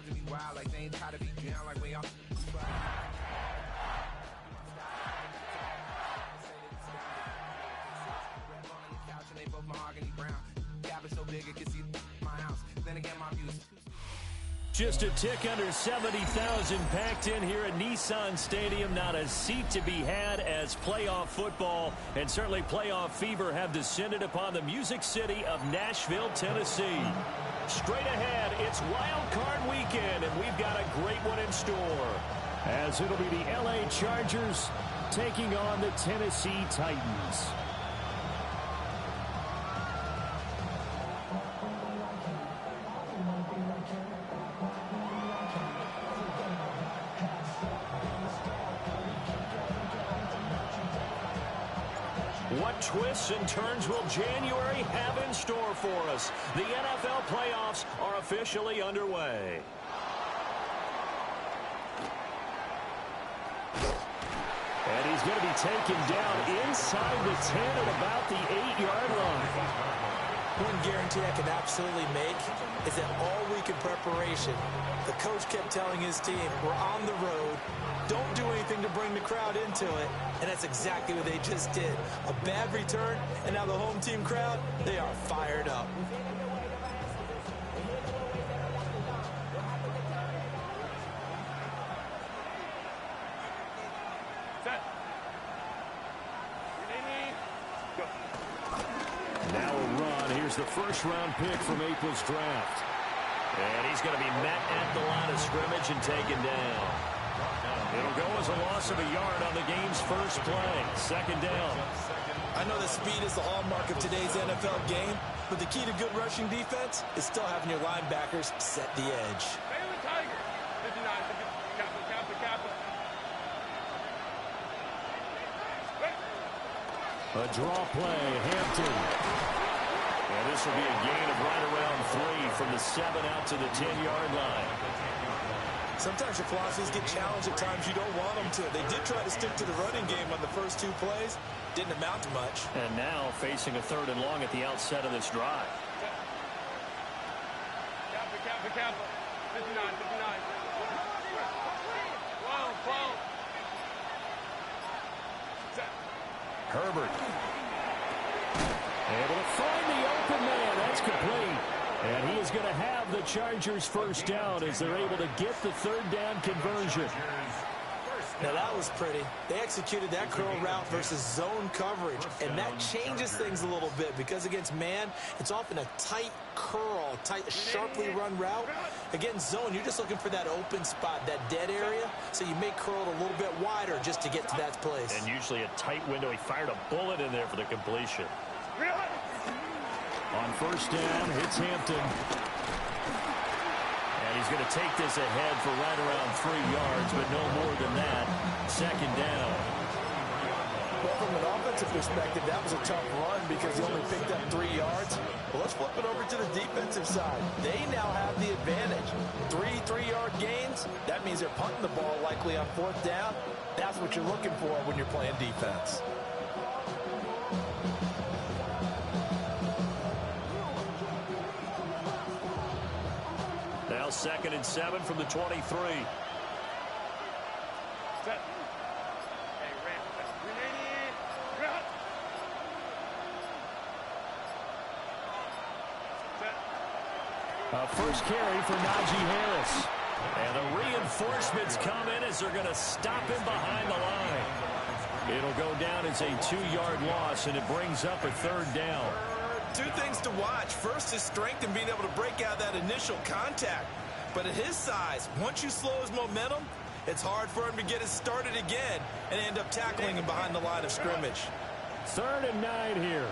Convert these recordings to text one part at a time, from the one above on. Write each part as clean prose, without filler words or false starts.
watching me wild like they ain't tired to be down like when y'all. And they both mahogany brown. Gap is so big it can see my house. Then again, my views. Just a tick under 70,000 packed in here at Nissan Stadium. Not a seat to be had as playoff football and certainly playoff fever have descended upon the Music City of Nashville, Tennessee. Straight ahead, it's Wild Card Weekend, and we've got a great one in store. As it'll be the LA Chargers taking on the Tennessee Titans. What twists and turns will January have in store for us? The NFL playoffs are officially underway. And he's going to be taken down inside the 10 at about the 8-yard line. One guarantee I can absolutely make is that all week in preparation, the coach kept telling his team, we're on the road, don't do anything to bring the crowd into it, and that's exactly what they just did. A bad return, and now the home team crowd, they are fired up. Now a run. Here's the first-round pick from April's draft. And he's going to be met at the line of scrimmage and taken down. It'll go as a loss of a yard on the game's first play. Second down. I know that speed is the hallmark of today's NFL game, but the key to good rushing defense is still having your linebackers set the edge. A draw play, Hampton. And this will be a gain of right around 3 from the 7 out to the 10-yard line. Sometimes your philosophies get challenged at times you don't want them to. They did try to stick to the running game on the first 2 plays. Didn't amount to much. And now facing a 3rd and long at the outset of this drive. Kappa. 59. Whoa. Herbert. Able to find the open man. That's complete. And he is going to have the Chargers first down as they're able to get the 3rd down conversion. Now that was pretty. They executed that curl route versus zone coverage, and that changes things a little bit because against man, it's often a tight curl, sharply run route. Against zone, you're just looking for that open spot, that dead area, so you may curl it a little bit wider just to get to that place. And usually a tight window. He fired a bullet in there for the completion. On first down, hits Hampton. And he's going to take this ahead for right around 3 yards, but no more than that. Second down. Well, from an offensive perspective, that was a tough run because he only picked up 3 yards. Well, let's flip it over to the defensive side. They now have the advantage. 3 3-yard gains. That means they're punting the ball likely on 4th down. That's what you're looking for when you're playing defense. Now 2nd and 7 from the 23. First carry for Najee Harris. And the reinforcements come in as they're going to stop him behind the line. It'll go down as a 2-yard loss, and it brings up a 3rd down. 2 things to watch. First, his strength in being able to break out that initial contact. But at his size, once you slow his momentum, it's hard for him to get it started again and end up tackling him behind the line of scrimmage. 3rd and 9 here.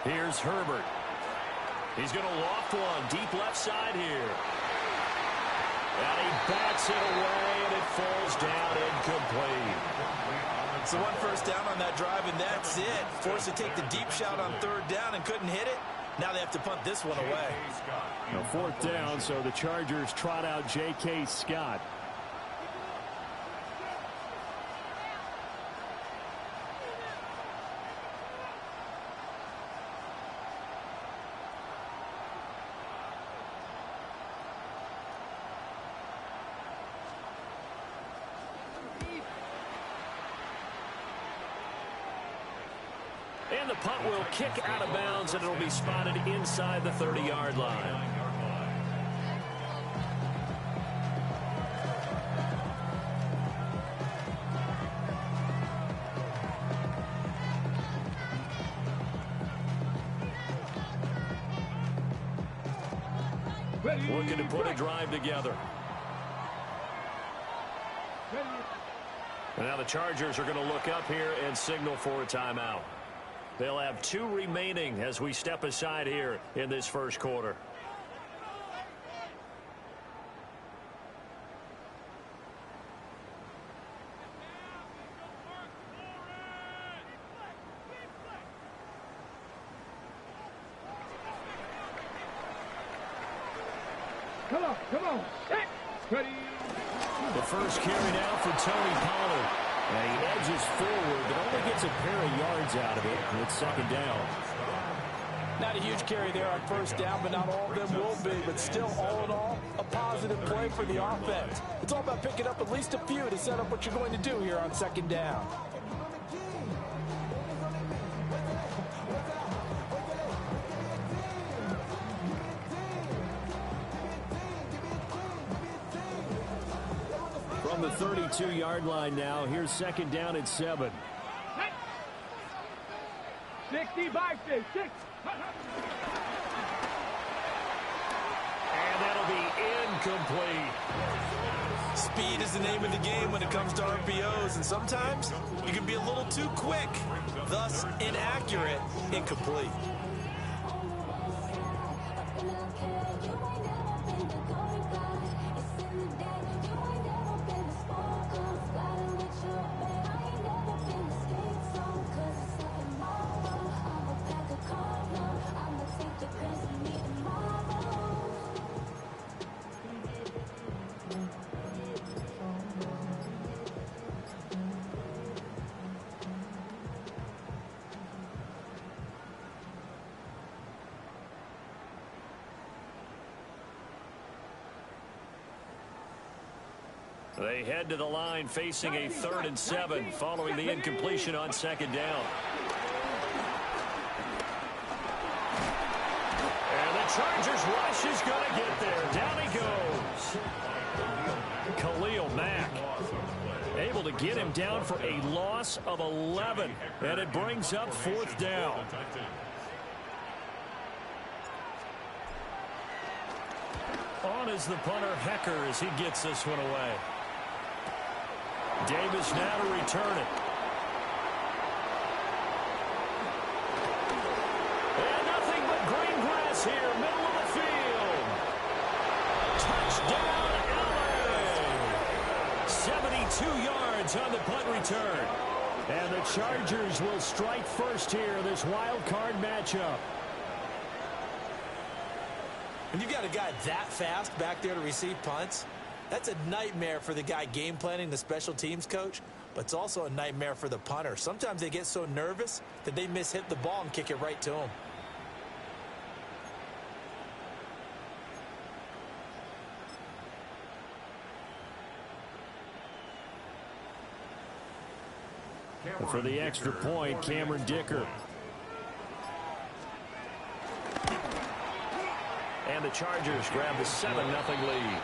Here's Herbert. He's going to loft one deep left side here. And he bats it away, and it falls down incomplete. So 1 first down on that drive, and that's it. Forced to take the deep shot on 3rd down and couldn't hit it. Now they have to punt this one away. Now 4th down, so the Chargers trot out J.K. Scott. And the punt will kick out of bounds, and it'll be spotted inside the 30-yard line. Looking to put a drive together. And now the Chargers are going to look up here and signal for a timeout. They'll have 2 remaining as we step aside here in this first quarter. Come on. Ready. The first carry now for Tony Pollard. And he edges forward, but only gets a pair of yards out of it. It's 2nd down. Not a huge carry there on 1st down, but not all of them will be. But still, all in all, a positive play for the offense. It's all about picking up at least a few to set up what you're going to do here on 2nd down. From the 32-yard line now, here's 2nd down at 7. 60 by 6. And that'll be incomplete. Speed is the name of the game when it comes to RPOs, and sometimes you can be a little too quick, thus inaccurate, incomplete. They head to the line facing a 3rd and 7 following the incompletion on 2nd down. And the Chargers rush is going to get there. Down he goes. Khalil Mack able to get him down for a loss of 11. And it brings up 4th down. On is the punter, Hecker, as he gets this one away. Davis now to return it. And nothing but green grass here, middle of the field. Touchdown, LA! 72 yards on the punt return. And the Chargers will strike first here, this wild card matchup. When you've got a guy that fast back there to receive punts, that's a nightmare for the guy game planning, the special teams coach, but it's also a nightmare for the punter. Sometimes they get so nervous that they mishit the ball and kick it right to him. For the extra point, Cameron Dicker. And the Chargers grab the 7-0 lead.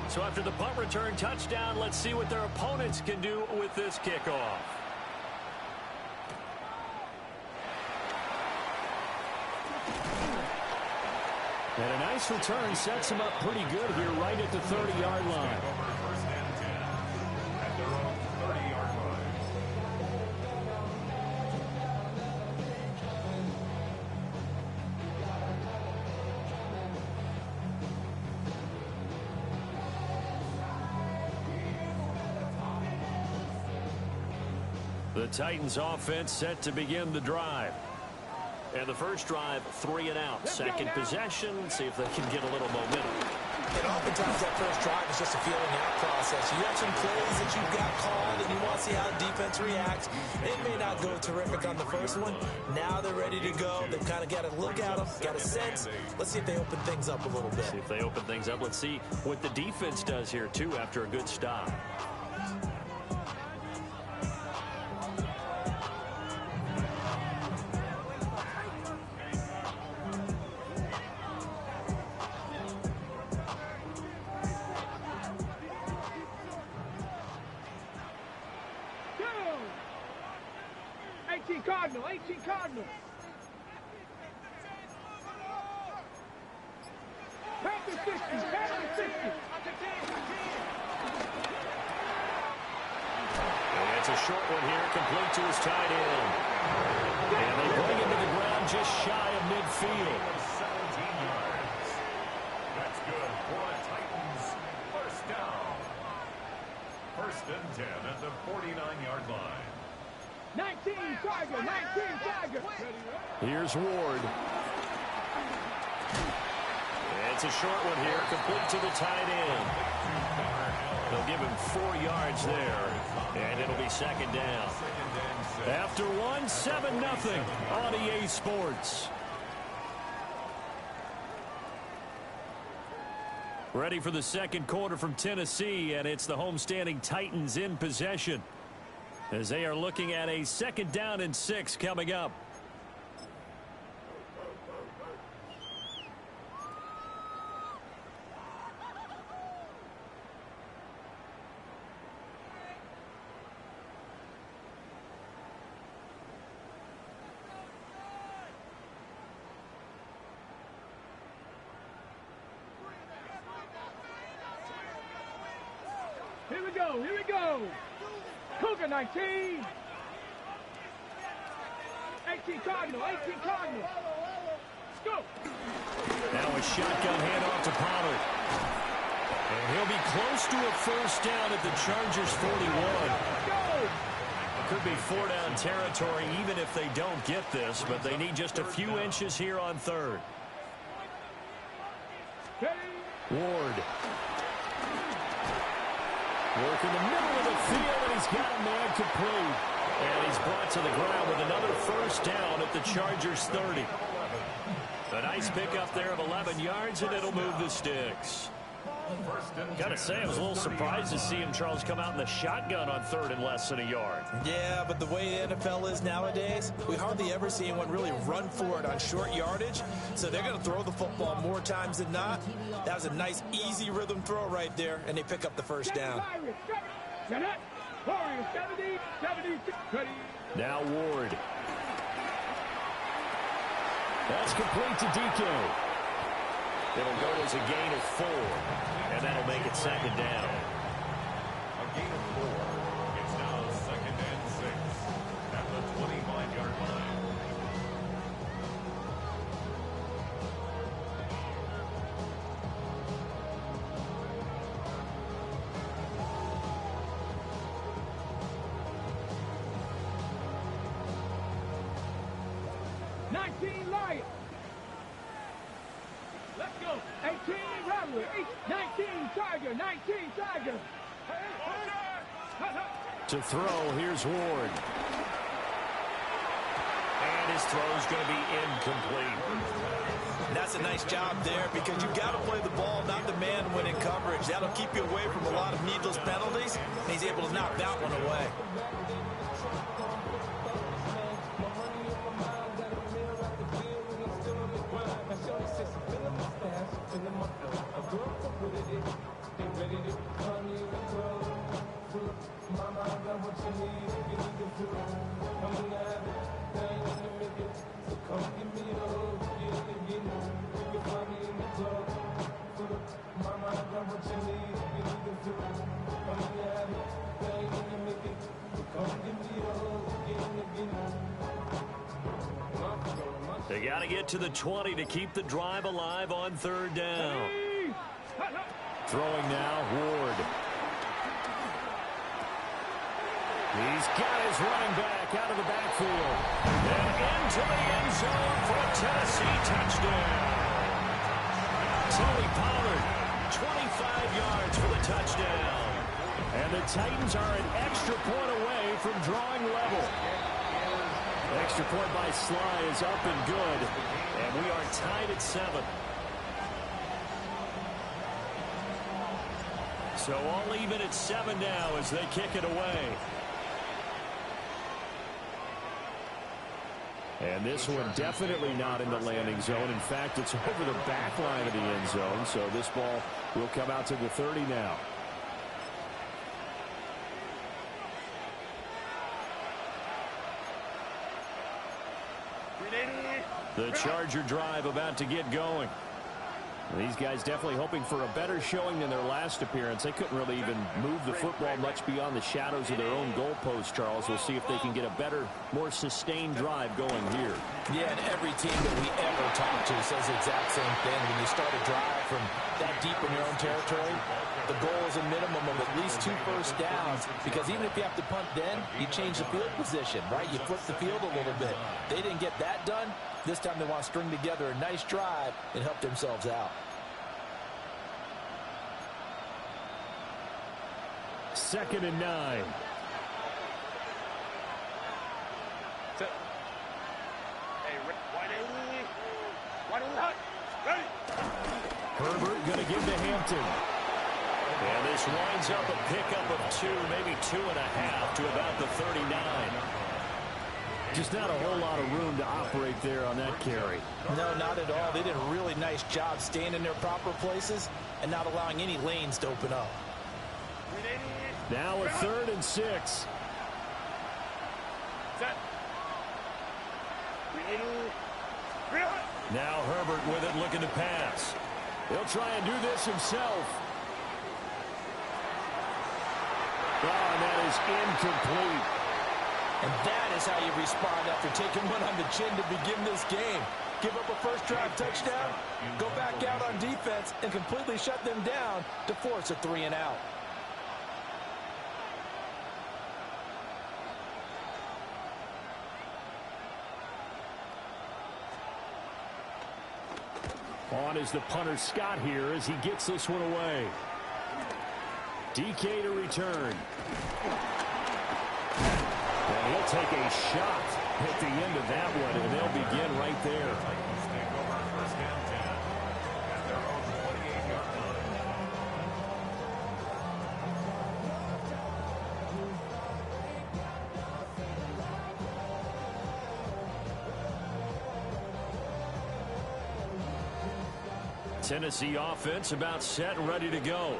So after the punt return touchdown, let's see what their opponents can do with this kickoff. And a nice return sets him up pretty good here right at the 30-yard line. First and 10 at their own 30-yard line. The Titans offense set to begin the drive. And the first drive, 3 and out. Second possession, see if they can get a little momentum. And oftentimes that first drive is just a feeling out process. You have some plays that you've got called and you want to see how the defense reacts. It may not go terrific on the first one. Now they're ready to go. They've kind of got a look at them, got a sense. Let's see if they open things up a little bit. See if they open things up. Let's see what the defense does here, too, after a good stop. Cardinal, 18 Cardinal. Panther 60, Panther 60. And it's a short one here, complete to his tight end. And they bring him to the ground just shy of midfield. 17 yards. That's good for a Titans first down. First and 10 at the 49-yard line. 19 Tiger, 19 Tiger. Here's Ward. It's a short one here, complete to the tight end. They'll give him 4 yards there, and it'll be second down. After one, 7-0 on EA Sports. Ready for the second quarter from Tennessee, and it's the homestanding Titans in possession, as they are looking at a 2nd down and 6 coming up. Here we go, here we go. Cougar 19. 18 Cardinal, 18 Cardinal. Let's go. Now a shotgun handoff to Pollard. And he'll be close to a first down at the Chargers 41. Could be 4-down territory even if they don't get this, but they need just a few inches here on 3rd. Ward. Working the middle of the field, and he's got a man complete. And he's brought to the ground with another first down at the Chargers 30. A nice pickup there of 11 yards, and it'll move the sticks. Got to say, I was a little surprised to see him, Charles, come out in the shotgun on 3rd and less than a yard. Yeah, but the way the NFL is nowadays, we hardly ever see anyone really run for it on short yardage. So they're going to throw the football more times than not. That was a nice, easy rhythm throw right there, and they pick up the first down. Now Ward. That's complete to DK. It'll go as a gain of 4, and that'll make it 2nd down. A gain of 4. It's now 2nd and 6 at the 25-yard line. Lion. Let's go. 18 Rattler. 19 Tiger. 19 Tiger. To throw, here's Ward. And his throw's going to be incomplete. That's a nice job there because you've got to play the ball, not the man when in coverage. That'll keep you away from a lot of needless penalties, and he's able to knock that one away. Got to get to the 20 to keep the drive alive on third down. Throwing now, Ward. He's got his running back out of the backfield. And into the end zone for a Tennessee touchdown. Tony Pollard, 25 yards for the touchdown. And the Titans are an extra point away from drawing level. Extra point by Sly is up and good. And we are tied at 7. So all even at 7 now as they kick it away. And this one definitely not in the landing zone. In fact, it's over the back line of the end zone. So this ball will come out to the 30 now. The Charger drive about to get going. These guys definitely hoping for a better showing than their last appearance. They couldn't really even move the football much beyond the shadows of their own goalpost, Charles. We'll see if they can get a better, more sustained drive going here. Yeah, and every team that we ever talk to says the exact same thing. When you start a drive from that deep in your own territory, the goal is a minimum of at least 2 first downs, because even if you have to punt then, you change the field position, right? You flip the field a little bit. They didn't get that done. This time they want to string together a nice drive and help themselves out. 2nd and 9. Herbert going to give to Hampton. And this winds up a pickup of 2, maybe 2.5 to about the 39. Just not a whole lot of room to operate there on that carry. No, not at all. They did a really nice job staying in their proper places and not allowing any lanes to open up. Now a 3rd and 6. Now Herbert with it, looking to pass. He'll try and do this himself. Oh, and that is incomplete. And that is how you respond after taking one on the chin to begin this game. Give up a first drive touchdown, go back out on defense, and completely shut them down to force a 3 and out. On is the punter Scott here as he gets this one away. DK to return. And he'll take a shot at the end of that one, and they'll begin right there. Tennessee offense about set and ready to go.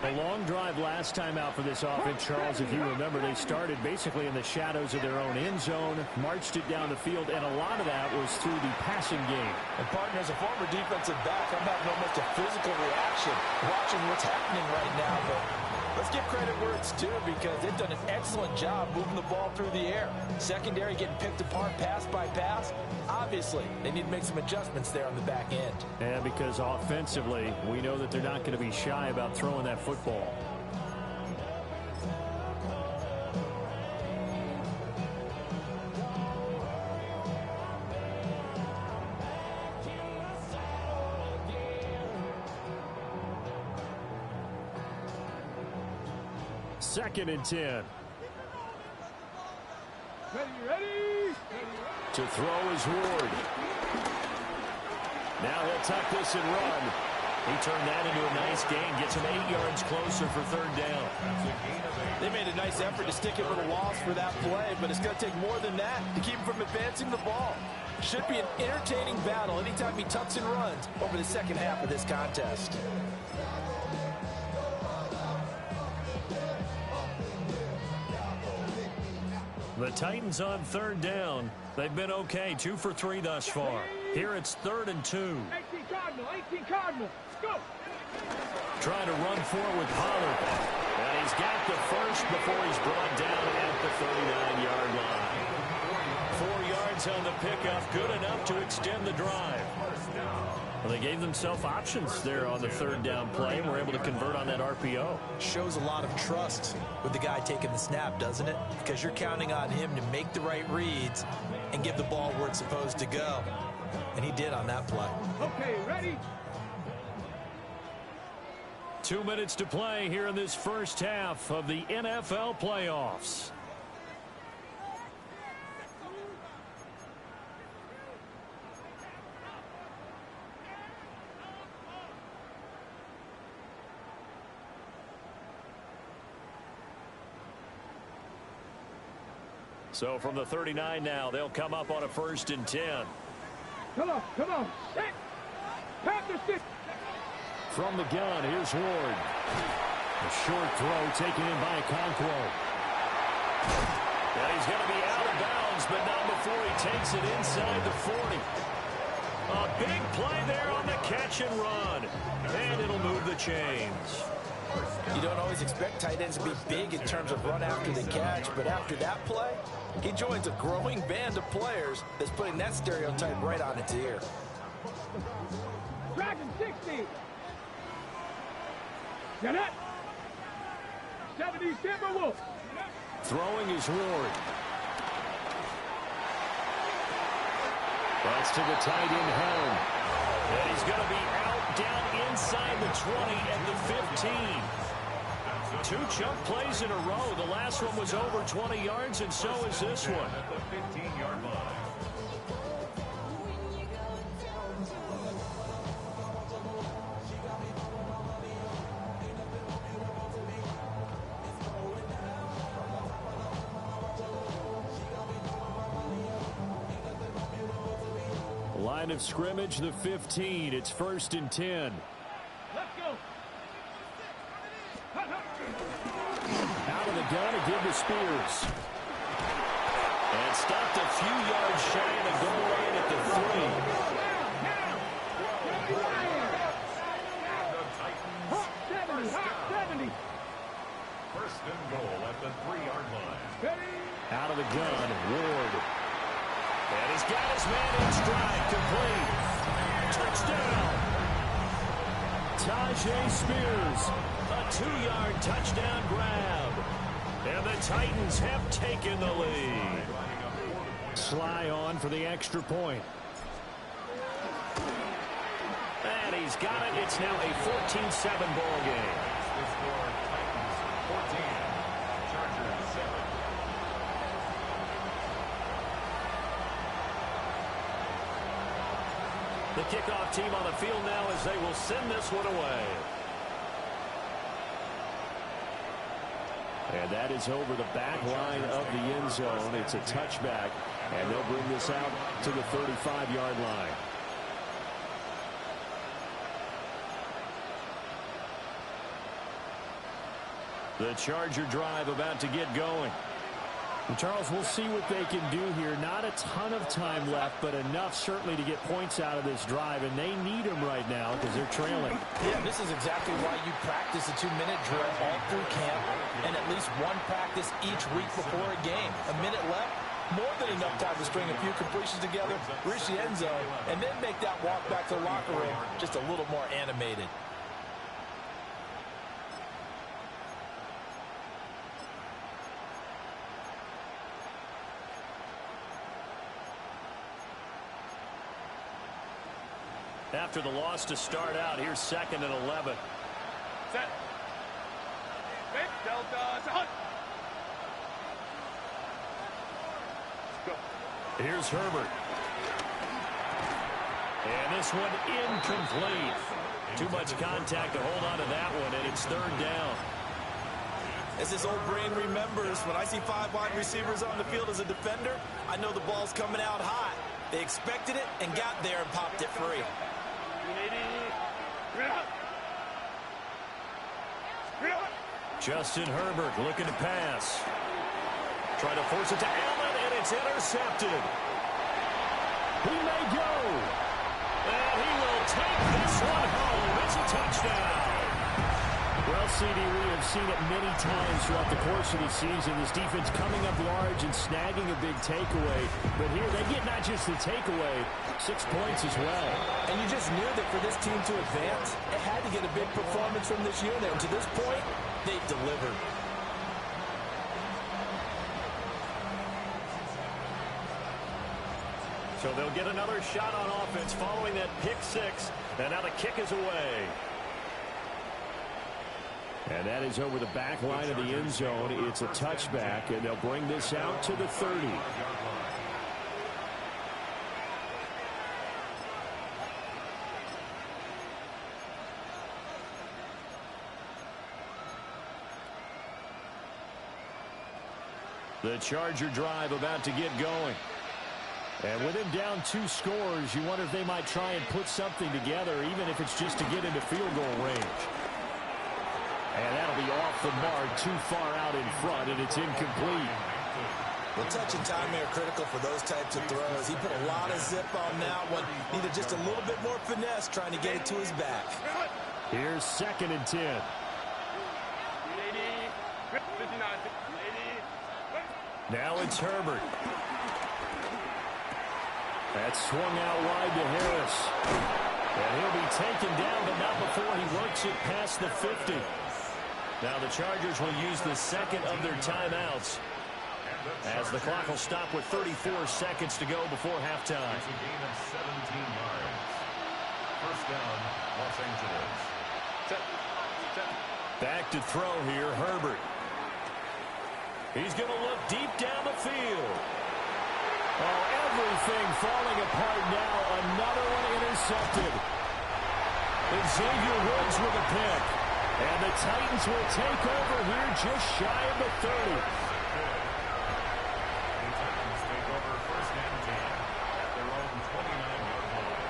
A long drive last time out for this offense, Charles. If you remember, they started basically in the shadows of their own end zone, marched it down the field, and a lot of that was through the passing game. And, partner, as a former defensive back, I'm having almost a physical reaction watching what's happening right now. But let's give credit where it's due, because they've done an excellent job moving the ball through the air. Secondary getting picked apart pass by pass. Obviously, they need to make some adjustments there on the back end. And because offensively, we know that they're not going to be shy about throwing that football. Second and 10. Ready. To throw is Ward. Now he'll tuck this and run. He turned that into a nice gain. Gets him 8 yards closer for third down. They made a nice effort to stick it with a loss for that play, but it's going to take more than that to keep him from advancing the ball. Should be an entertaining battle anytime he tucks and runs over the second half of this contest. The Titans on third down. They've been okay, 2 for 3 thus far. Here it's 3rd and 2. 18 Cardinal, go! Trying to run forward with Pollard. And he's got the first before he's brought down at the 39-yard line. 4 yards yards on the pickup, good enough to extend the drive. Well, they gave themselves options there on the third down play and were able to convert on that RPO. Shows a lot of trust with the guy taking the snap, doesn't it? Because you're counting on him to make the right reads and give the ball where it's supposed to go. And he did on that play. Okay, ready? 2 minutes to play here in this first half of the NFL playoffs. So from the 39 now, they'll come up on a 1st and 10. Come on, set. Pat the stick. From the gun, here's Ward. A short throw taken in by Okonkwo. And he's going to be out of bounds, but not before he takes it inside the 40. A big play there on the catch and run. And it'll move the chains. You don't always expect tight ends to be big in terms of run after the catch, but after that play, he joins a growing band of players that's putting that stereotype right on its ear. Dragon 60. Get it. 70 Timberwolves. Throwing is Ward. That's to the tight end Helm. And he's going to be out down inside the 20 and the 15. 2 chunk plays in a row. The last one was over 20 yards, and so is this one. At the 15-yard line. Line of scrimmage, the 15. It's 1st and 10. Let's go. Out of the gun to give to Spears. And stopped a few yards shy of the goal line at the 3. Hot 70. 1st and goal at the 3-yard line. Out of the gun, Ward. And he's got his man in stride, complete. Touchdown. Tajay Spears, a 2-yard touchdown grab. And the Titans have taken the lead. Sly on for the extra point. And he's got it. It's now a 14-7 ball game. The score, Titans 14, Chargers 7. The kickoff team on the field now as they will send this one away. And that is over the back line of the end zone. It's a touchback, and they'll bring this out to the 35-yard line. The Charger drive about to get going. And Charles, we'll see what they can do here. Not a ton of time left, but enough certainly to get points out of this drive, and they need them right now because they're trailing. Yeah, this is exactly why you practice a 2-minute drill all through camp and at least one practice each week before a game. A minute left, more than enough time to string a few completions together, reach the end zone, and then make that walk back to the locker room just a little more animated. After the loss to start out, here's 2nd and 11. Set. Big Delta. Hunt. Here's Herbert. And this one incomplete. Too much contact to hold on to that one, and it's 3rd down. As this old brain remembers, when I see 5 wide receivers on the field as a defender, I know the ball's coming out hot. They expected it and got there and popped it free. Justin Herbert looking to pass. Trying to force it to Allen, and it's intercepted. He may go. And he will take this one home. It's a touchdown. Well, CD, we have seen it many times throughout the course of the season. This defense coming up large and snagging a big takeaway. But here they get not just the takeaway, 6 points as well. And you just knew that for this team to advance, it had to get a big performance from this unit. And to this point, they've delivered. So they'll get another shot on offense following that pick six. And now the kick is away. And that is over the back line of the end zone. It's a touchback, and they'll bring this out to the 30. The Charger drive about to get going. And with him down 2 scores, you wonder if they might try and put something together, even if it's just to get into field goal range. And that'll be off the mark, too far out in front, and it's incomplete. Well, touch and timing are critical for those types of throws. He put a lot of zip on that one. Needed just a little bit more finesse trying to get it to his back. Here's 2nd and 10. Now it's Herbert. That's swung out wide to Harris. And he'll be taken down, but not before he works it past the 50. Now the Chargers will use the second of their timeouts as the clock will stop with 34 seconds to go before halftime. It's a gain of 17 yards. First down, Los Angeles. Back to throw here, Herbert. He's going to look deep down the field. Oh, everything falling apart now. Another one intercepted. And Xavier Woods with a pick. And the Titans will take over here just shy of the 30. The Titans take over first and 10 at their own 29-yard line.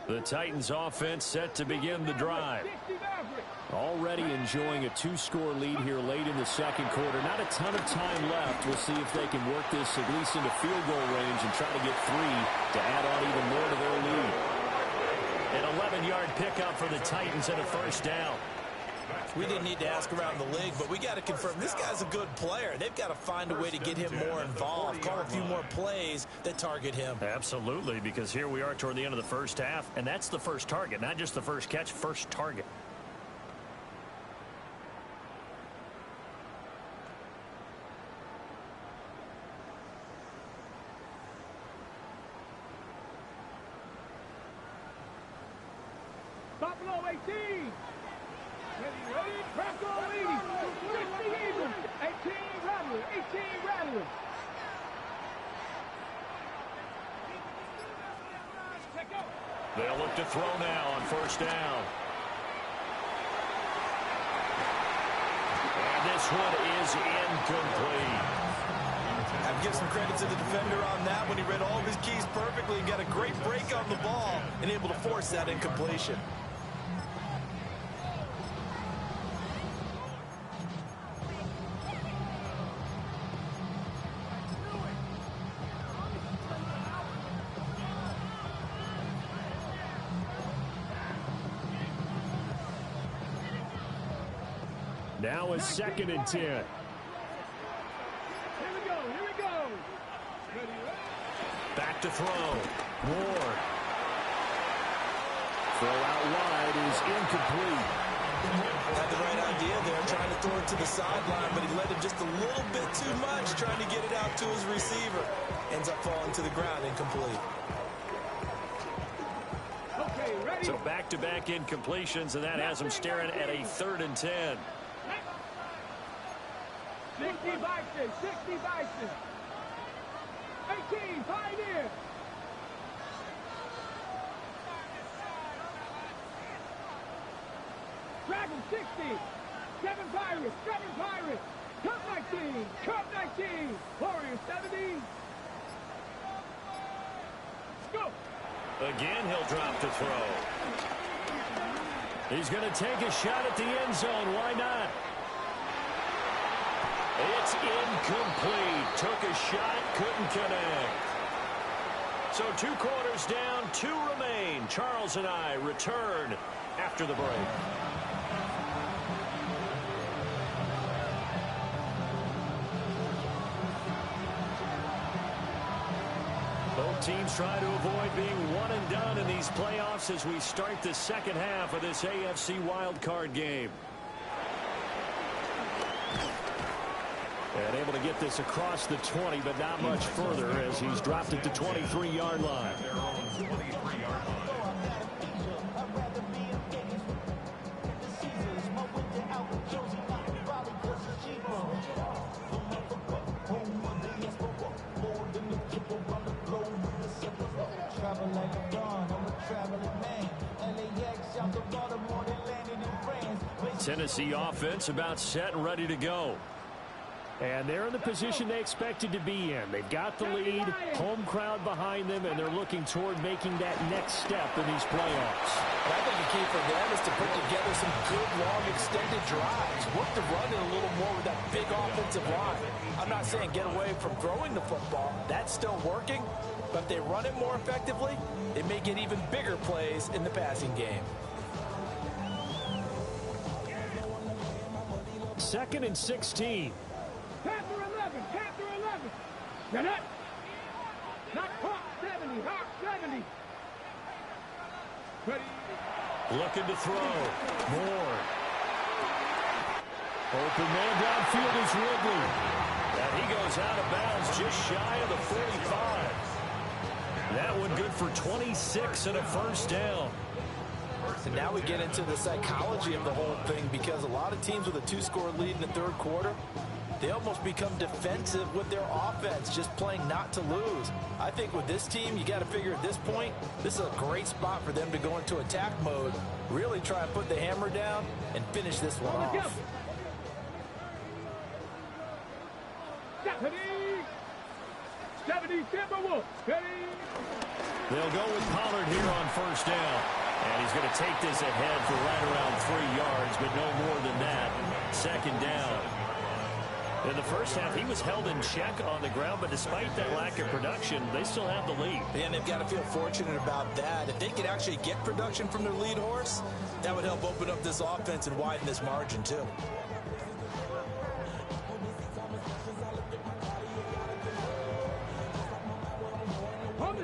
The Titans offense set to begin the drive. Already enjoying a 2-score lead here late in the second quarter. Not a ton of time left. We'll see if they can work this at least into field goal range and try to get 3 to add on even more to their lead. An 11-yard pickup for the Titans and a first down. We didn't need to ask around the league, but we got to confirm this guy's a good player. They've got to find a way to get him more involved, call a few more plays that target him. Absolutely, because here we are toward the end of the first half, and that's the first target, not just the first catch, first target. Buffalo 18. Ready, Bronco 80. 60 Eagles. 18 Rattler. 18 Rattler. They'll look to throw now on first down. And this one is incomplete. I'd give some credit to the defender on that when he read all of his keys perfectly and got a great break on the ball and able to force that incompletion. Now it's 2nd and 10. Here we go. Here we go. Ready. Back to throw. Ward. Throw out wide is incomplete. Had the right idea there, trying to throw it to the sideline, but he let it just a little bit too much, trying to get it out to his receiver. Ends up falling to the ground, incomplete. Okay, ready. So back-to-back incompletions, and that has him staring at a 3rd and 10. 60 Bison. 60 Bison. 18 Pioneer. Dragon 60. 7 Pirates. 7 Pirates. Cup 19. Cup 19. Warriors 70. Go. Again, he'll drop to throw. He's going to take a shot at the end zone. Why not? It's incomplete. Took a shot, couldn't connect. So 2 quarters down, 2 remain. Charles and I return after the break. Both teams try to avoid being one and done in these playoffs as we start the second half of this AFC wildcard game. And able to get this across the 20, but not much further as he's dropped it to 23-yard line. Tennessee offense about set and ready to go. And they're in the position they expected to be in. They've got the lead, home crowd behind them, and they're looking toward making that next step in these playoffs. And I think the key for them is to put together some good, long, extended drives. Work the run in a little more with that big offensive line. I'm not saying get away from throwing the football. That's still working. But if they run it more effectively, they may get even bigger plays in the passing game. 2nd and 16. Panther 11, Panther 11. Get it. Not Hawk 70, Hawk 70. Ready. Looking to throw. Moore. Open man downfield is Ridley. And he goes out of bounds just shy of the 45. That one good for 26 and a first down. And now we get into the psychology of the whole thing, because a lot of teams with a 2-score lead in the third quarter, they almost become defensive with their offense, just playing not to lose. I think with this team, you got to figure at this point, this is a great spot for them to go into attack mode, really try and put the hammer down and finish this one off. They'll go with Pollard here on first down. And he's going to take this ahead for right around 3 yards, but no more than that. Second down. In the first half, he was held in check on the ground, but despite that lack of production, they still have the lead. And they've got to feel fortunate about that. If they could actually get production from their lead horse, that would help open up this offense and widen this margin, too.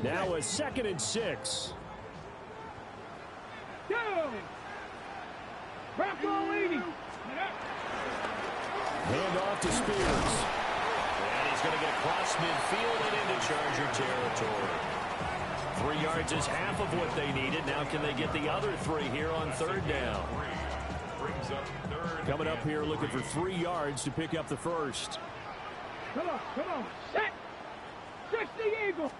Now a 2nd and 6. Hand off to Spears. And he's going to get across midfield and into Charger territory. 3 yards is half of what they needed. Now can they get the other 3 here on third down? Coming up here looking for 3 yards to pick up the first. Come on. Set. 60 Eagle.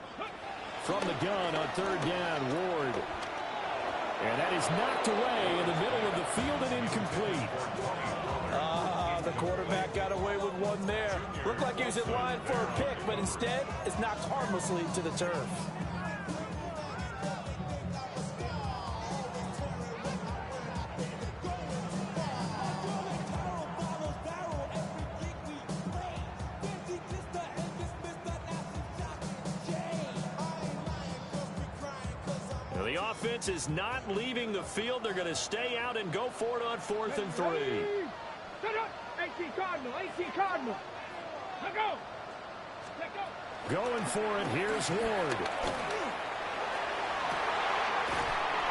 From the gun on third down, Ward. And that is knocked away in the middle of the field and incomplete. The quarterback got away with one there. Looked like he was in line for a pick, but instead is knocked harmlessly to the turf. The offense is not leaving the field. They're going to stay out and go for it on 4th and 3. Set up. AC Cardinal. Let go. Going for it. Here's Ward.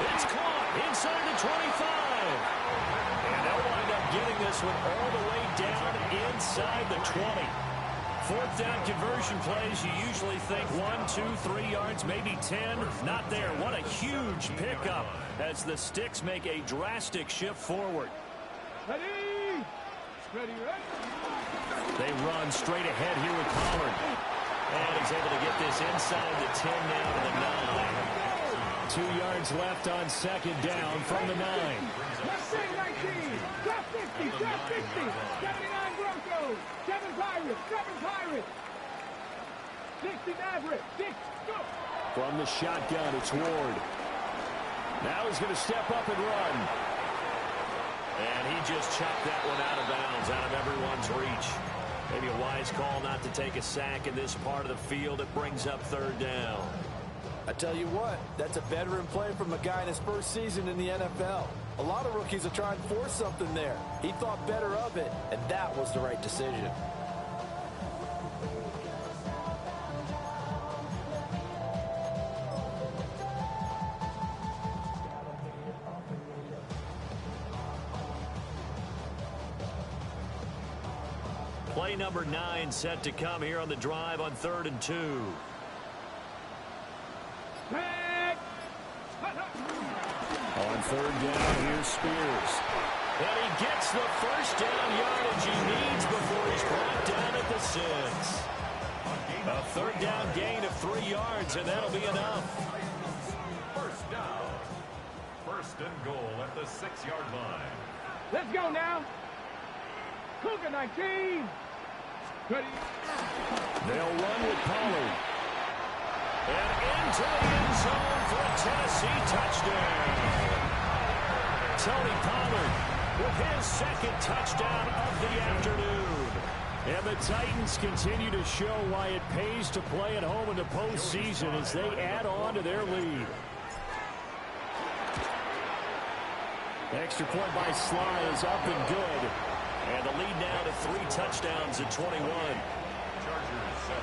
It's caught inside the 25. And they'll wind up getting this one all the way down inside the 20. 4th down conversion plays, you usually think 1, 2, 3 yards, maybe 10. Not there. What a huge pickup as the Sticks make a drastic shift forward. Ready. They run straight ahead here with Pollard. And he's able to get this inside the 10 now to the 9. 2 yards left on second down from the 9. Left 19. Drop 50. 79 Broncos. 7 Pirates. 60 Mavericks. 6, go. From the shotgun, it's Ward. Now he's going to step up and run. And he just chopped that one out of bounds, out of everyone's reach. Maybe a wise call not to take a sack in this part of the field. It brings up third down. I tell you what, that's a veteran play from a guy in his first season in the NFL. A lot of rookies are trying to force something there. He thought better of it, and that was the right decision. Play number 9 set to come here on the drive on 3rd and 2. On 3rd down, here's Spears. And he gets the first down yardage he needs before he's brought down at the 6. A 3rd down gain of 3 yards, and that'll be enough. First down. First and goal at the 6-yard line. Let's go now. Cougar 19. Ready. They'll run with Pollard. And into the end zone for a Tennessee touchdown. Tony Pollard with his second touchdown of the afternoon. And the Titans continue to show why it pays to play at home in the postseason as they add on to their lead. Extra point by Sly is up and good. And the lead now to 3 touchdowns at 21. Chargers 7.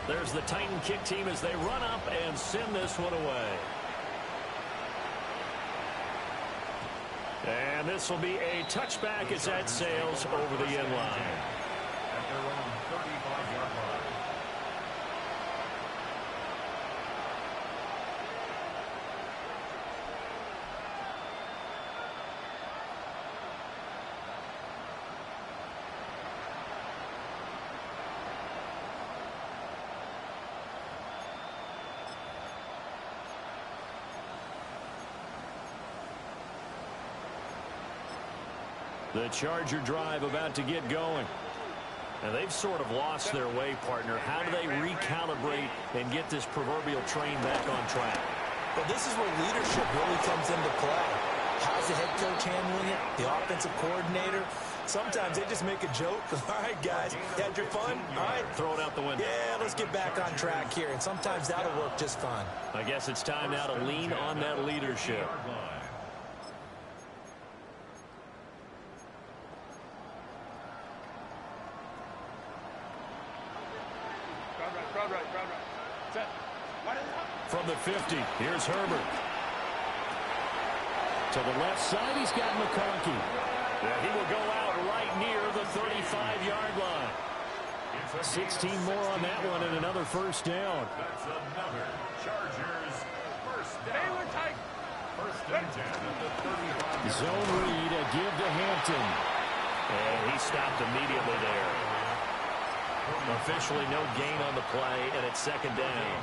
There's the Titan kick team as they run up and send this one away. And this will be a touchback as that sails over the end line. At their own 35-yard line. The Charger drive about to get going. And they've sort of lost their way, partner. How do they recalibrate and get this proverbial train back on track? Well, this is where leadership really comes into play. How's the head coach handling it? The offensive coordinator? Sometimes they just make a joke. All right, guys, you had your fun? All right. Throw it out the window. Yeah, let's get back on track here. And sometimes that'll work just fine. I guess it's time now to lean on that leadership. From the 50, here's Herbert. To the left side, he's got McConkey. And he will go out right near the 35-yard line. 16 more on that one and another first down. That's another Chargers first down. First and 10 at the 35. Zone read, a give to Hampton. And he stopped immediately there. Officially no gain on the play, and it's second down.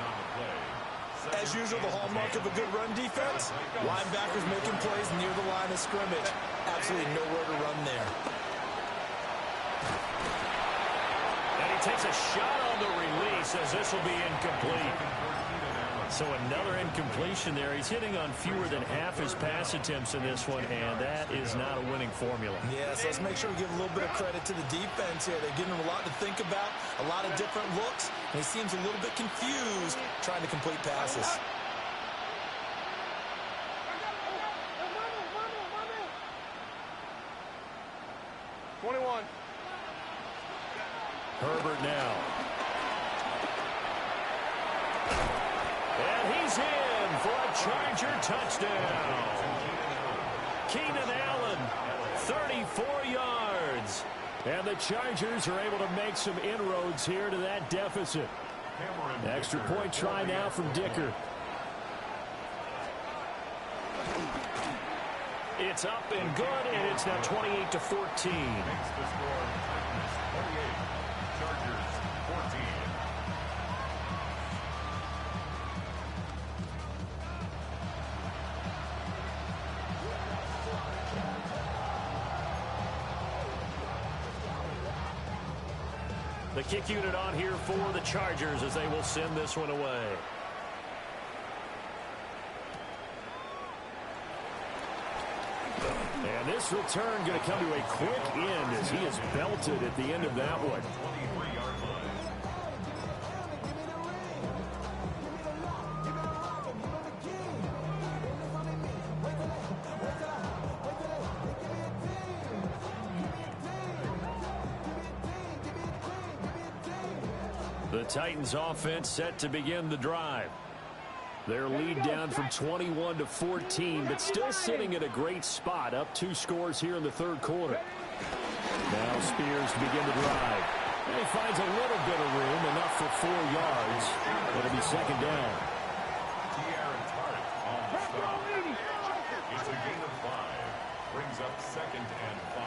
As usual, the hallmark of a good run defense, linebackers making plays near the line of scrimmage. Absolutely nowhere to run there. And he takes a shot on the release as this will be incomplete. So another incompletion there. He's hitting on fewer than half his pass attempts in this one, and that is not a winning formula. Yes, let's make sure we give a little bit of credit to the defense here. They're giving him a lot to think about, a lot of different looks, and he seems a little bit confused trying to complete passes. Herbert now. And he's in for a Charger touchdown. Keenan Allen, 34 yards. And the Chargers are able to make some inroads here to that deficit. Extra point try now from Dicker. It's up and good, and it's now 28-14. Makes the score Titans 28, Chargers 14. The kick unit on here for the Chargers as they will send this one away. And this return going to come to a quick end as he is belted at the end of that one. The Titans offense set to begin the drive. Their lead down from 21 to 14, but still sitting at a great spot, up 2 scores here in the third quarter. Now Spears to begin the drive. And he finds a little bit of room, enough for 4 yards. It'll be second down. It's a gain of 5. Brings up second and 5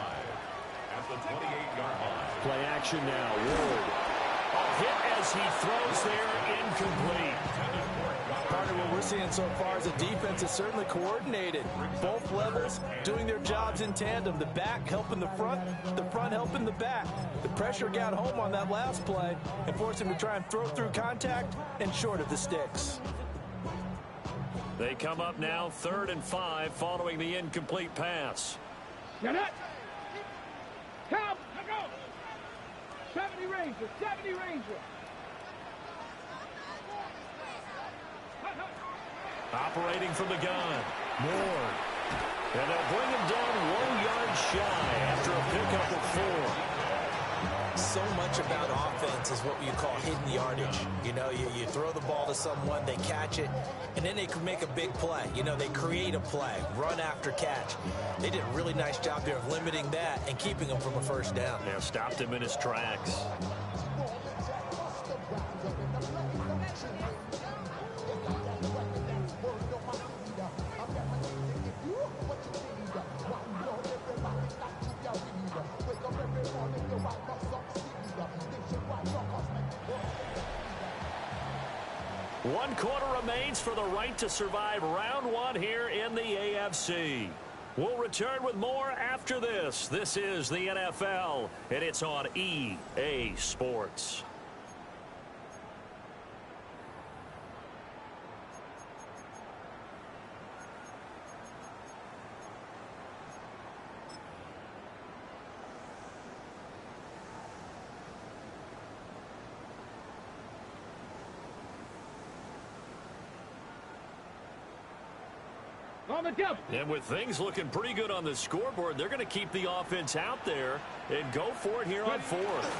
at the 28-yard line. Play action now. Ward. A hit as he throws there, incomplete. Partner, what we're seeing so far is the defense is certainly coordinated. Both levels doing their jobs in tandem. The back helping the front helping the back. The pressure got home on that last play and forced him to try and throw through contact and short of the sticks. They come up now 3rd and 5 following the incomplete pass. Get it. Come. Let go. 70 Ranger. 70 Ranger. Operating from the gun. Moore. And they'll bring him down 1 yard shy after a pickup of 4. So much about offense is what you call hidden yardage. You know, you throw the ball to someone, they catch it, and then they can make a big play. You know, they create a play, run after catch. They did a really nice job there of limiting that and keeping him from a first down. Yeah, stopped him in his tracks. One quarter remains for the right to survive round 1 here in the AFC. We'll return with more after this. This is the NFL, and it's on EA Sports. On the jump. And with things looking pretty good on the scoreboard, they're going to keep the offense out there and go for it here on 4th.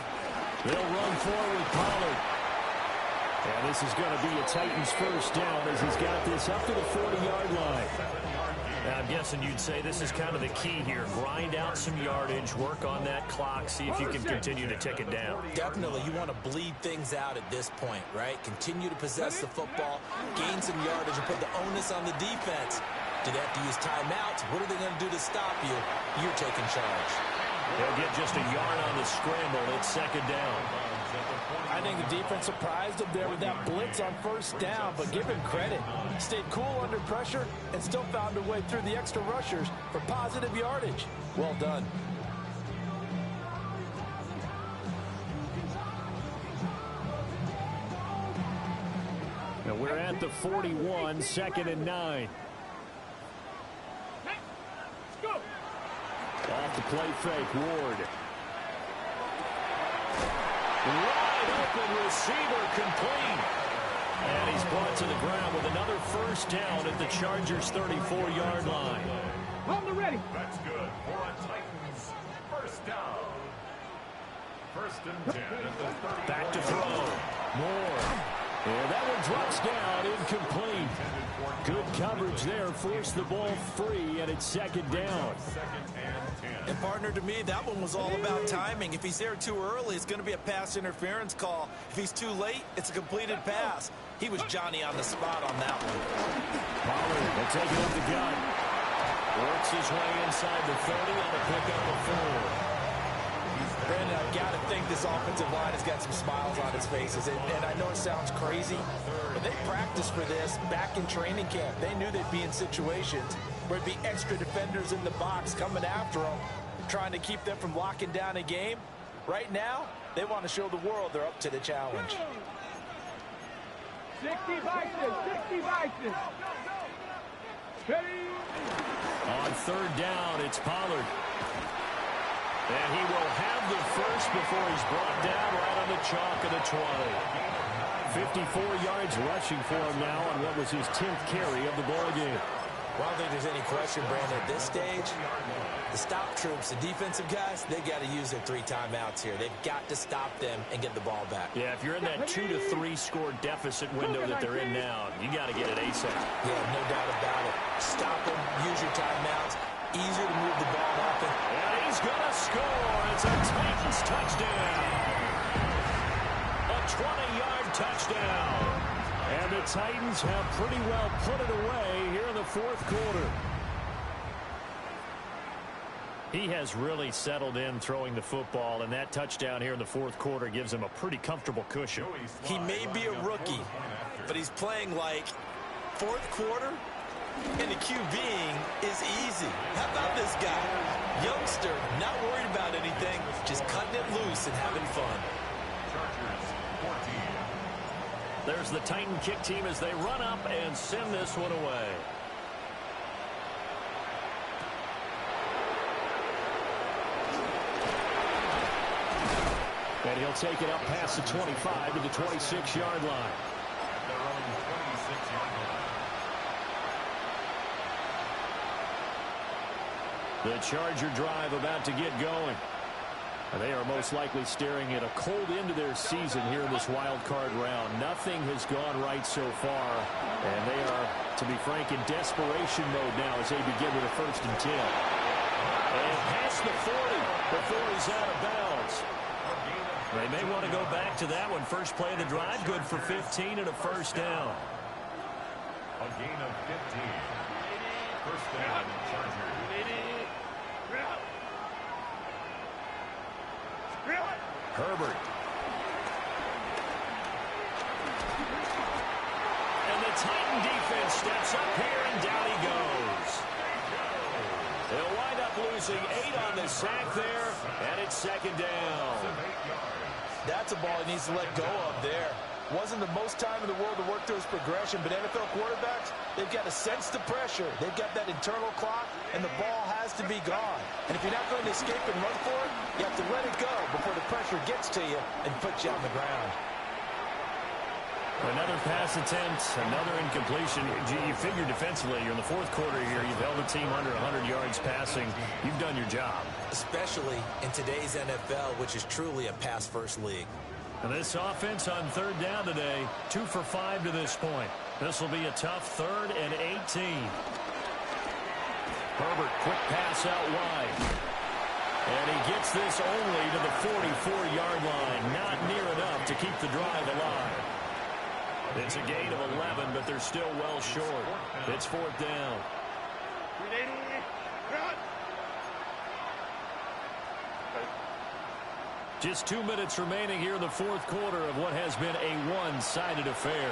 They'll run forward with Pollard. And this is going to be a Titans first down as he's got this up to the 40-yard line. Now, I'm guessing you'd say this is kind of the key here. Grind out some yardage, work on that clock, see if you can continue to tick it down. Definitely, you want to bleed things out at this point, right? Continue to possess the football, gain some yardage, and put the onus on the defense. Do they have to use timeouts? What are they going to do to stop you? You're taking charge. They'll get just a yard on the scramble. It's second down. I think the defense surprised him there with that blitz on first down, but give him credit. Stayed cool under pressure and still found a way through the extra rushers for positive yardage. Well done. Now we're at the 41, 2nd and 9. Off the play fake, Ward. Wide open receiver complete. And he's brought to the ground with another first down at the Chargers' 34-yard line. On the ready. That's good for a Titans first down. 1st and 10 at the 30. Back to throw. Moore. And that one drops down, incomplete. Good coverage there, forced the ball free, and it's second down. And partner, to me, that one was all about timing. If he's there too early, it's going to be a pass interference call. If he's too late, it's a completed pass. He was Johnny on the spot on that one. Pollard will take it up the gut. Works his way inside the 30 on a pickup of 4. Brandon, I've got to think this offensive line has got some smiles on its faces. And I know it sounds crazy, but they practiced for this back in training camp. They knew they'd be in situations where there'd be extra defenders in the box coming after them, trying to keep them from locking down a game. Right now, they want to show the world they're up to the challenge. 60 Vikings, 60 Vikings. Ready? On third down, it's Pollard. And he will have the first before he's brought down right on the chalk of the 20. 54 yards rushing for him now on what was his 10th carry of the ball game. Well, I don't think there's any question, Brandon, at this stage, the stop troops, the defensive guys, they got to use their 3 timeouts here. They've got to stop them and get the ball back. Yeah, if you're in that 2 to 3 score deficit window that they're in now, you got to get it ASAP. Yeah, no doubt about it. Stop them, use your timeouts. Easier to move the ball up. And he's going to score. It's a Titans touchdown. A 20-yard touchdown. And the Titans have pretty well put it away here in the fourth quarter. He has really settled in throwing the football, and that touchdown here in the fourth quarter gives him a pretty comfortable cushion. He may be a rookie, but he's playing like fourth quarter, and the QBing is easy. How about this guy? Youngster, not worried about anything, just cutting it loose and having fun. There's the Titan kick team as they run up and send this one away. And he'll take it up past the 25 to the 26-yard line. The Charger drive about to get going. And they are most likely staring at a cold end to their season here in this wild card round. Nothing has gone right so far. And they are, to be frank, in desperation mode now as they begin with a 1st and 10. And past the 40 before he's out of bounds. They may want to go back to that one. First play of the drive, good for 15 and a 1st down. A gain of 15. 1st down, Chargers. Herbert. And the Titan defense steps up here, and down he goes. They'll wind up losing 8 on the sack there, and it's 2nd down. That's a ball he needs to let go of there. Wasn't the most time in the world to work through his progression, but NFL quarterbacks, they've got to sense the pressure. They've got that internal clock, and the ball has to be gone. And if you're not going to escape and run for it, you have to let it go before the pressure gets to you and puts you on the ground. Another pass attempt, another incompletion. You figure defensively, you're in the fourth quarter here. You've held the team under 100 yards passing. You've done your job. Especially in today's NFL, which is truly a pass-first league. And this offense on 3rd down today, 2 for 5 to this point. This will be a tough 3rd and 18. Herbert, quick pass out wide. And he gets this only to the 44-yard line. Not near enough to keep the drive alive. It's a gain of 11, but they're still well short. It's 4th down. Just 2 minutes remaining here in the fourth quarter of what has been a one-sided affair.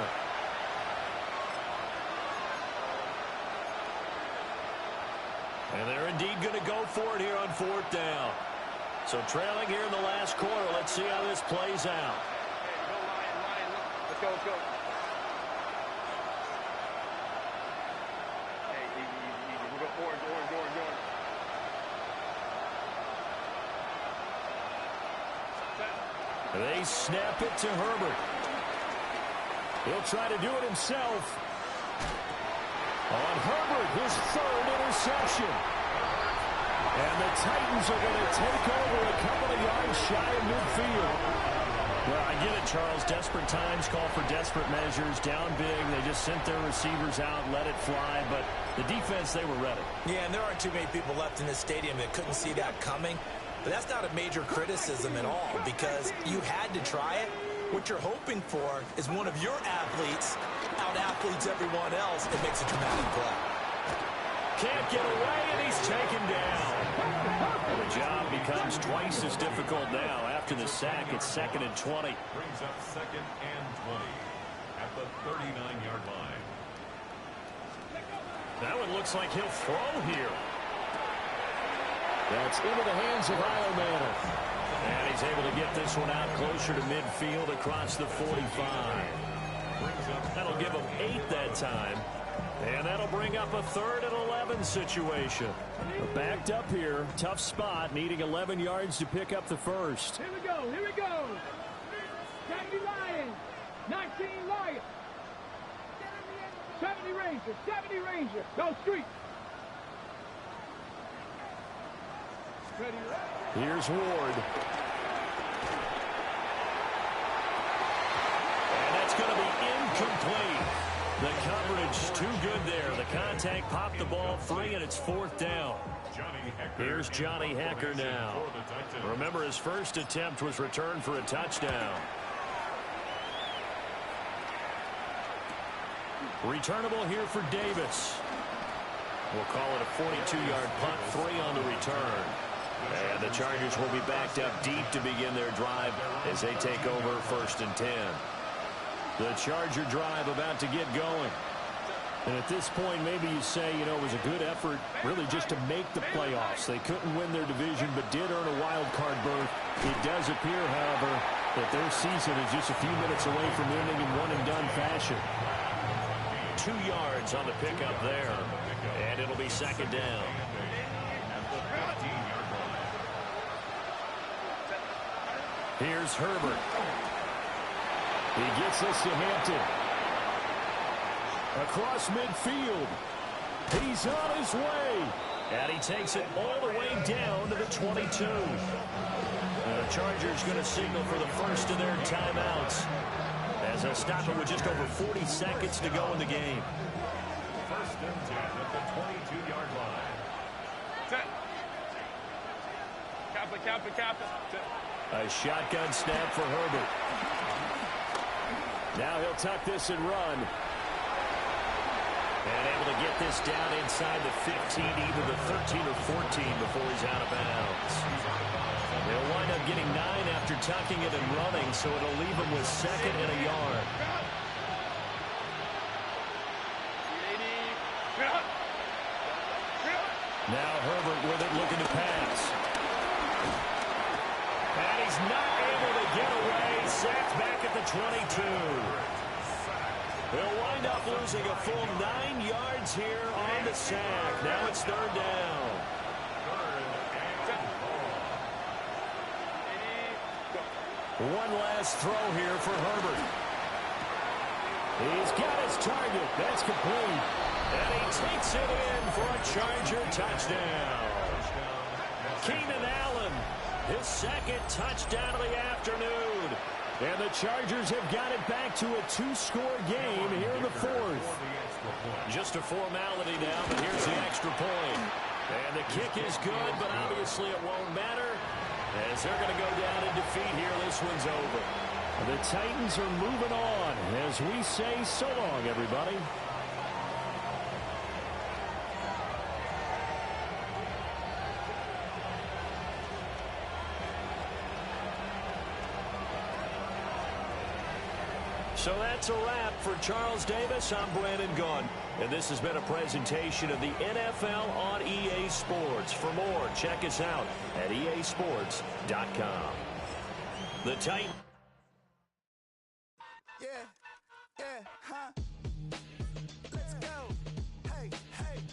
And they're indeed going to go for it here on 4th down. So trailing here in the last quarter. Let's see how this plays out. Go, Lion. Let's go, let's go. Hey, easy. We'll go orange. They snap it to Herbert. He'll try to do it himself. On Herbert, his 3rd interception. And the Titans are going to take over a couple of yards shy of midfield. Well, I get it, Charles. Desperate times call for desperate measures. Down big, they just sent their receivers out, let it fly. But the defense, they were ready. Yeah, and there aren't too many people left in this stadium that couldn't see that coming. But that's not a major criticism at all, because you had to try it. What you're hoping for is one of your athletes out-athletes everyone else and makes a dramatic play. Can't get away, and he's taken down. The job becomes twice as difficult now. After the sack, it's 2nd and 20. Brings up 2nd and 20 at the 39-yard line. That one looks like he'll throw here. That's into the hands of Iomana. And he's able to get this one out closer to midfield across the 45. That'll give him 8 that time. And that'll bring up a 3rd and 11 situation. Backed up here, tough spot, needing 11 yards to pick up the first. Here we go, here we go. 70 Lions, 19 Lions. 70 Rangers, 70 Rangers. Go Street. Ready. Here's Ward. And that's going to be incomplete. The coverage too good there. The contact popped the ball free, and it's 4th down. Here's Johnny Hecker now. Remember, his first attempt was returned for a touchdown. Returnable here for Davis. We'll call it a 42-yard punt, 3 on the return. And the Chargers will be backed up deep to begin their drive as they take over 1st and 10. The Charger drive about to get going. And at this point, maybe you say, you know, it was a good effort really just to make the playoffs. They couldn't win their division but did earn a wild card berth. It does appear, however, that their season is just a few minutes away from ending in one-and-done fashion. 2 yards on the pickup there. And it'll be 2nd down. Here's Herbert. He gets this to Hampton. Across midfield. He's on his way. And he takes it all the way down to the 22. The Chargers going to signal for the first of their timeouts as they stop it with just over 40 seconds to go in the game. 1st and 10 at the 22-yard line. Set. Kappa. A shotgun snap for Herbert. Now he'll tuck this and run. And able to get this down inside the 15, either the 13 or 14 before he's out of bounds. They'll wind up getting 9 after tucking it and running, so it'll leave him with 2nd and a yard. Now Herbert with it, looking to pass. And he's not able to get away. Sacked back at the 22. They'll wind up losing a full 9 yards here on the sack. Now it's 3rd down. One last throw here for Herbert. He's got his target. That's complete. And he takes it in for a Charger touchdown. Keenan Allen, his 2nd touchdown of the afternoon. And the Chargers have got it back to a 2-score game here in the 4th. Just a formality now, but here's the extra point. And the kick is good, but obviously it won't matter as they're going to go down in defeat here. This one's over. The Titans are moving on as we say so long, everybody. So that's a wrap for Charles Davis. I'm Brandon Gaughan, and this has been a presentation of the NFL on EA Sports. For more, check us out at easports.com. The Titans.